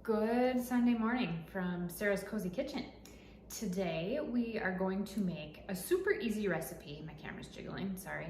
Good Sunday morning from Sarah's Cozy Kitchen. Today we are going to make a super easy recipe, my camera's jiggling, sorry,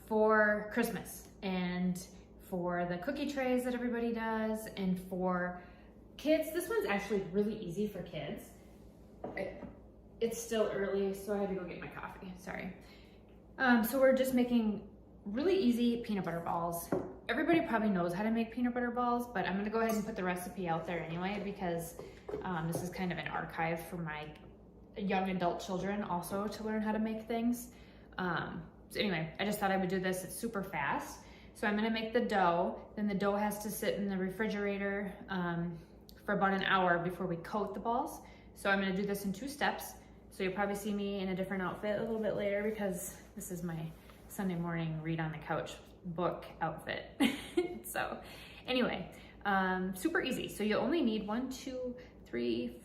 for Christmas and for the cookie trays that everybody does and for kids. This one's actually really easy for kids. It's still early, so I had to go get my coffee, sorry. So we're just making really easy peanut butter balls. Everybody probably knows how to make peanut butter balls, but I'm gonna go ahead and put the recipe out there anyway because this is kind of an archive for my young adult children also to learn how to make things. So anyway, I just thought I would do this. It's super fast. So I'm gonna make the dough, then the dough has to sit in the refrigerator for about an hour before we coat the balls. So I'm gonna do this in 2 steps. So you'll probably see me in a different outfit a little bit later because this is my Sunday morning read on the couch book outfit. So anyway, super easy. So you only need 1, 2, 3,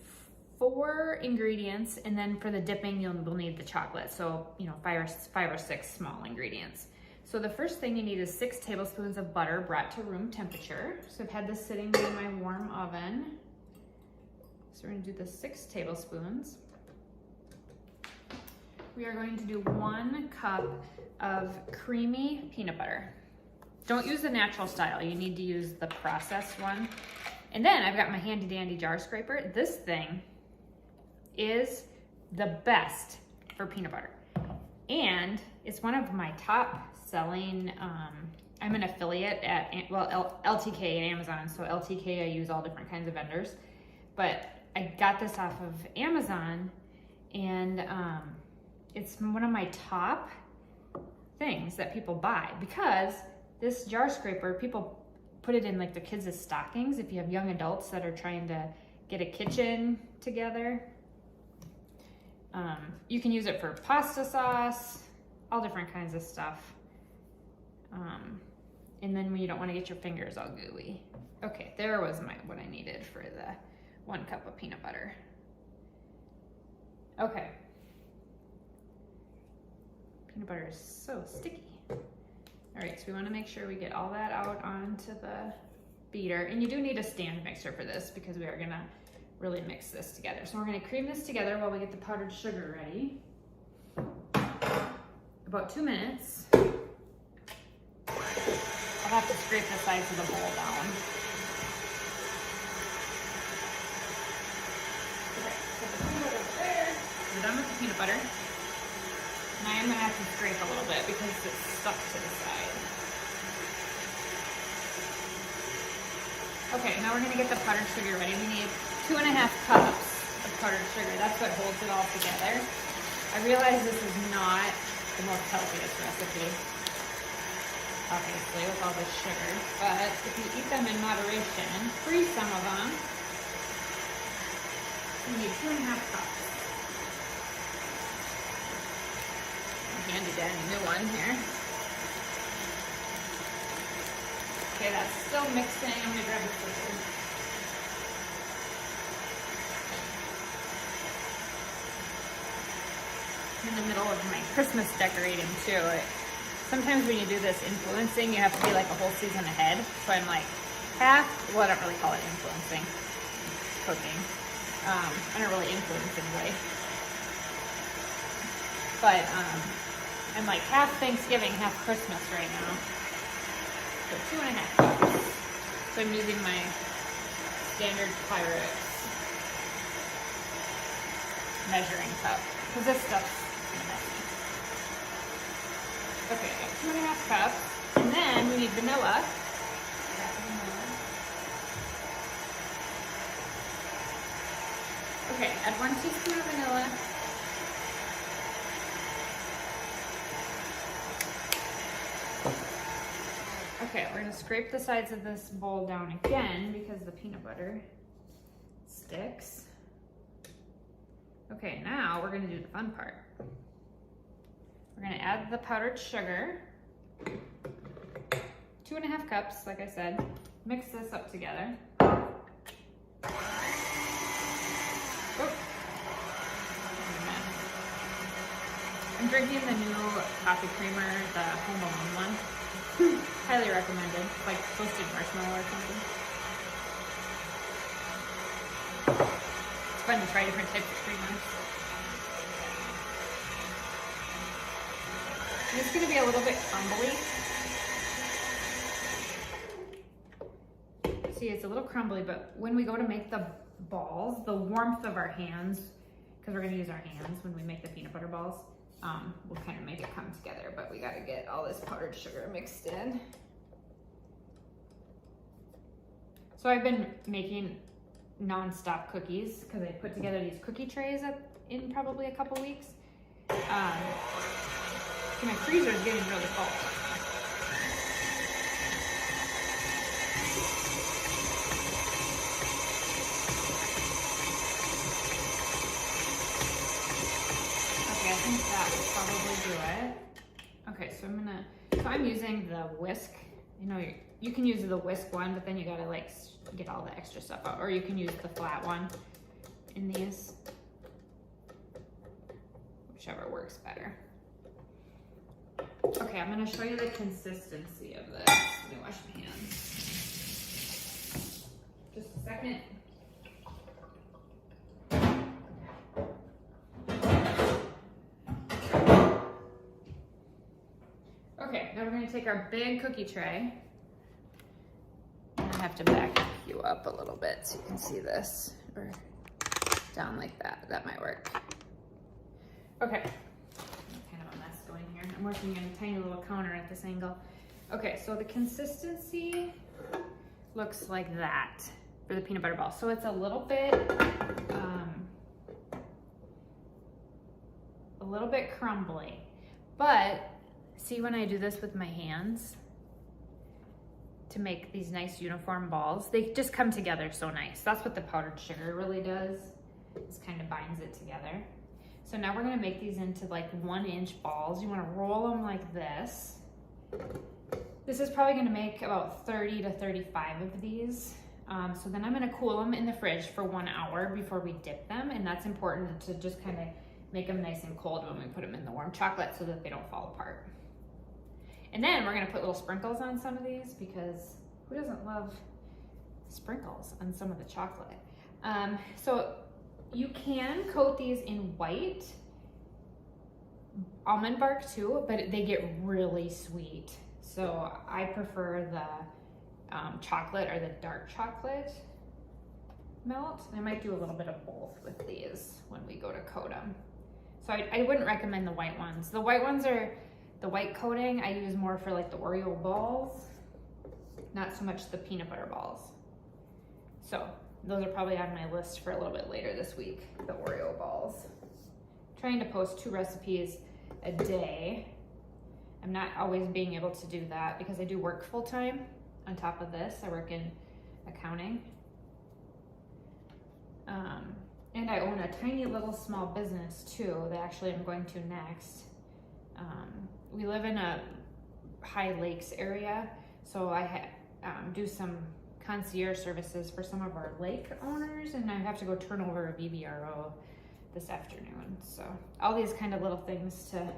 4 ingredients, and then for the dipping you'll need the chocolate. So 5 or 6 small ingredients. So the first thing you need is 6 tablespoons of butter brought to room temperature. So I've had this sitting in my warm oven. So we're gonna do the 6 tablespoons. We are going to do 1 cup of creamy peanut butter. Don't use the natural style, you need to use the processed one. And then I've got my handy dandy jar scraper. This thing is the best for peanut butter. And it's one of my top selling, I'm an affiliate at, LTK and Amazon. So LTK, I use all different kinds of vendors. But I got this off of Amazon and it's one of my top things that people buy because this jar scraper, people put it in like their kids' stockings if you have young adults that are trying to get a kitchen together. You can use it for pasta sauce, all different kinds of stuff. And then when you don't want to get your fingers all gooey. Okay, there was what I needed for the 1 cup of peanut butter. Okay. Peanut butter is so sticky. All right, so we want to make sure we get all that out onto the beater. And you do need a stand mixer for this because we are gonna really mix this together. So we're gonna cream this together while we get the powdered sugar ready. About 2 minutes. I'll have to scrape the sides of the bowl down. Okay, put the peanut butter there. We're done with the peanut butter. Now I'm gonna have to scrape a little bit because it's stuck to the side. Okay, now we're gonna get the powdered sugar ready. We need 2.5 cups of powdered sugar. That's what holds it all together. I realize this is not the most healthiest recipe, obviously, with all this sugar, but if you eat them in moderation, freeze some of them, you need 2.5 cups. Handy dandy new one here. Okay, that's still mixing. I'm gonna grab a scissors. In the middle of my Christmas decorating too. Sometimes when you do this influencing, you have to be like a whole season ahead. So I'm like half, well I don't really call it influencing, it's cooking. I don't really influence anyway. But I'm like half Thanksgiving, half Christmas right now. So 2.5 cups. So I'm using my standard Pyrex measuring cup because this stuff's kind of messy. Okay, I got 2.5 cups, and then we need vanilla. Okay, add 1 teaspoon of vanilla. Okay, we're gonna scrape the sides of this bowl down again because the peanut butter sticks. Okay, now we're gonna do the fun part. We're gonna add the powdered sugar. 2.5 cups, like I said. Mix this up together. Oh. I'm drinking the new coffee creamer, the Home Alone one. Highly recommended, like toasted marshmallow or something. fun to try different types of creamers. And it's going to be a little bit crumbly. See, it's a little crumbly, but when we go to make the balls, the warmth of our hands, because we're going to use our hands when we make the peanut butter balls, will kind of make it come together, but we got to get all this powdered sugar mixed in. So I've been making non-stop cookies because I put together these cookie trays in probably a couple weeks. So my freezer is getting really full. Okay, I think that will probably do it. Okay, so I'm using the whisk. You know, you can use the whisk one, but then you gotta like get all the extra stuff out, or you can use the flat one in these, whichever works better. Okay, I'm gonna show you the consistency of this. Let me wash my hands. Just a second. Okay, now we're gonna take our big cookie tray. And I have to back you up a little bit so you can see this, or down like that. That might work. Okay, kind of a mess going here. I'm working on a tiny little counter at this angle. Okay, so the consistency looks like that for the peanut butter ball. So it's a little bit crumbly, but see when I do this with my hands to make these nice uniform balls, they just come together so nice. That's what the powdered sugar really does. This kind of binds it together. So now we're gonna make these into like 1-inch balls. You wanna roll them like this. This is probably gonna make about 30 to 35 of these. So then I'm gonna cool them in the fridge for 1 hour before we dip them. And that's important to just kind of make them nice and cold when we put them in the warm chocolate so that they don't fall apart. And then we're gonna put little sprinkles on some of these, because who doesn't love sprinkles on some of the chocolate? So you can coat these in white almond bark too, but they get really sweet. So I prefer the chocolate or the dark chocolate melt. I might do a little bit of both with these when we go to coat them. So I wouldn't recommend the white ones. The white ones are the white coating I use more for like the Oreo balls, not so much the peanut butter balls. So those are probably on my list for a little bit later this week, the Oreo balls. I'm trying to post 2 recipes a day. I'm not always being able to do that because I do work full time. On top of this, I work in accounting. And I own a tiny little small business too that actually I'm going to next. We live in a high lakes area, so I do some concierge services for some of our lake owners, and I have to go turn over a VBRO this afternoon. So all these kind of little things to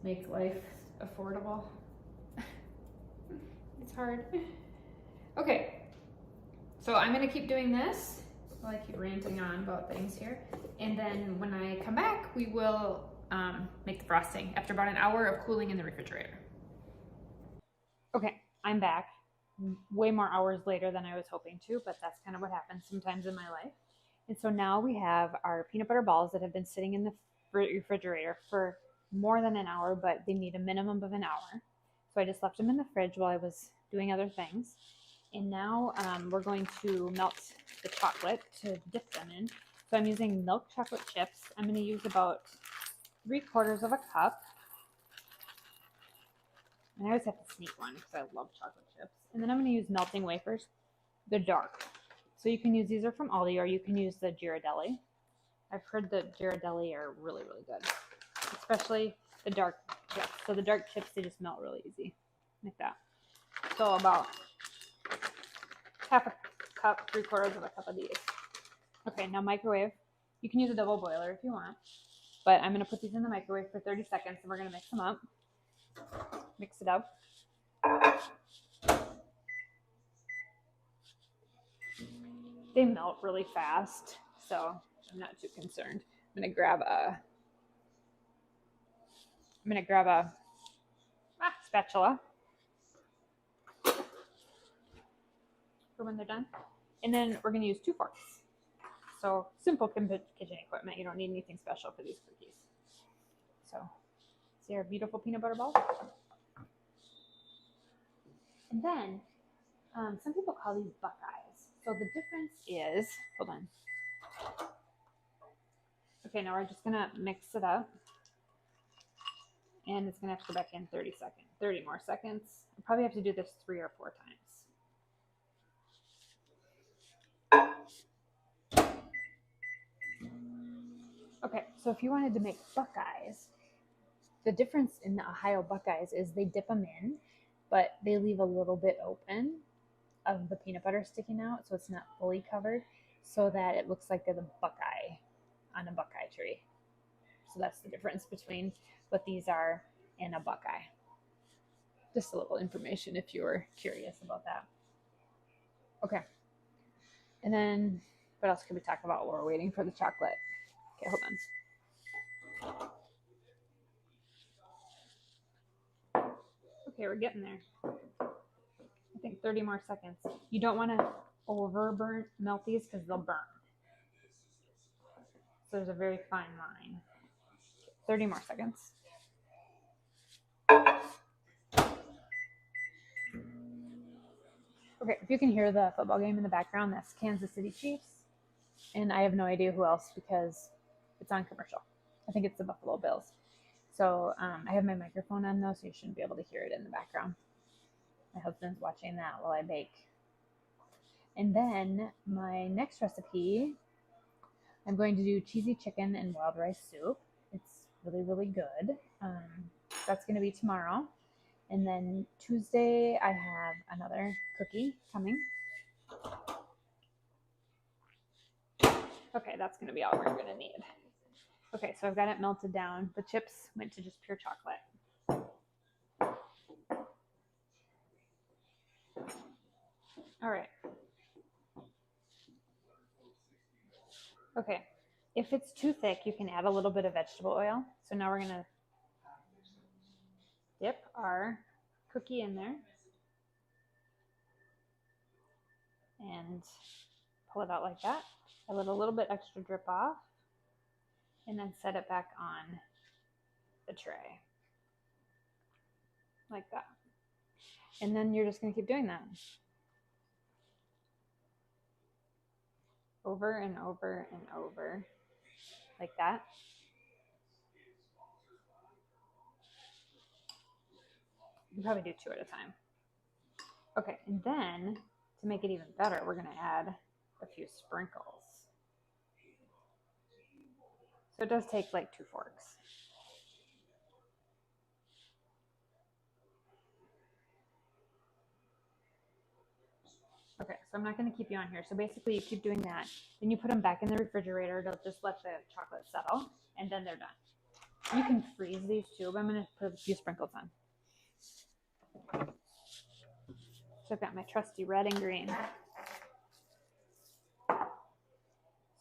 make life affordable. It's hard. Okay, so I'm gonna keep doing this while I keep ranting on about things here. And then when I come back, we will make the frosting after about an hour of cooling in the refrigerator. Okay, I'm back. Way more hours later than I was hoping to, but that's kind of what happens sometimes in my life. And so now we have our peanut butter balls that have been sitting in the refrigerator for more than an hour, but they need a minimum of an hour. So I just left them in the fridge while I was doing other things. And now we're going to melt the chocolate to dip them in. So I'm using milk chocolate chips. I'm going to use about 3/4 of a cup. And I always have to sneak one because I love chocolate chips. And then I'm going to use melting wafers, the dark. So you can use, these are from Aldi, or you can use the Ghirardelli. I've heard that Ghirardelli are really, really good, especially the dark chips. So the dark chips, they just melt really easy, like that. So about 1/2 cup, 3/4 of a cup of these. Okay, now microwave. You can use a double boiler if you want, but I'm going to put these in the microwave for 30 seconds, and we're going to mix them up. Mix it up. They melt really fast, so I'm not too concerned. I'm gonna grab a spatula for when they're done. And then we're gonna use 2 forks. So simple kitchen equipment. You don't need anything special for these cookies. So see our beautiful peanut butter balls? And then some people call these Buckeyes. So the difference is, hold on. Okay, now we're just gonna mix it up. And it's gonna have to go back in 30 more seconds. I'll probably have to do this 3 or 4 times. Okay, so if you wanted to make Buckeyes, the difference in the Ohio Buckeyes is they dip them in, but they leave a little bit open of the peanut butter sticking out, so it's not fully covered, so that it looks like they're the Buckeye on a Buckeye tree. So that's the difference between what these are and a Buckeye. Just a little information if you were curious about that. Okay. And then what else could we talk about while we're waiting for the chocolate? Okay, hold on. Okay, we're getting there. I think 30 more seconds. You don't want to melt these because they'll burn. So there's a very fine line. 30 more seconds. Okay, if you can hear the football game in the background, that's Kansas City Chiefs. And I have no idea who else because it's on commercial. I think it's the Buffalo Bills. So I have my microphone on though, so you shouldn't be able to hear it in the background. My husband's watching that while I bake. And then my next recipe, I'm going to do cheesy chicken and wild rice soup. It's really, really good. That's going to be tomorrow. And then Tuesday, I have another cookie coming. Okay, that's going to be all we're going to need. Okay, so I've got it melted down. The chips went to just pure chocolate. All right. Okay, if it's too thick, you can add a little bit of vegetable oil. So now we're going to dip our cookie in there and pull it out like that. I let a little bit extra drip off and then set it back on the tray like that. And then you're just going to keep doing that over and over and over like that. You probably do 2 at a time. Okay, and then to make it even better, we're going to add a few sprinkles. So it does take like 2 forks. Okay, so I'm not going to keep you on here. So basically you keep doing that. Then you put them back in the refrigerator. They'll just let the chocolate settle, and then they're done. You can freeze these too, but I'm going to put a few sprinkles on. So I've got my trusty red and green.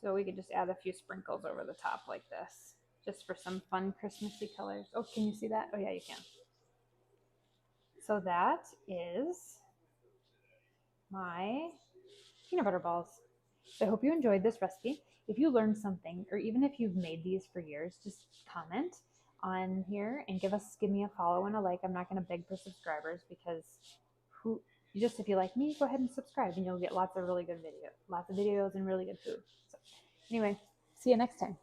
So we could just add a few sprinkles over the top like this, just for some fun Christmassy colors. Oh, can you see that? Oh yeah, you can. So that is my peanut butter balls. So I hope you enjoyed this recipe. If you learned something, or even if you've made these for years, just comment on here and give me a follow and a like. I'm not going to beg for subscribers because if you like me, go ahead and subscribe and you'll get lots of really good videos, and really good food. So anyway, see you next time.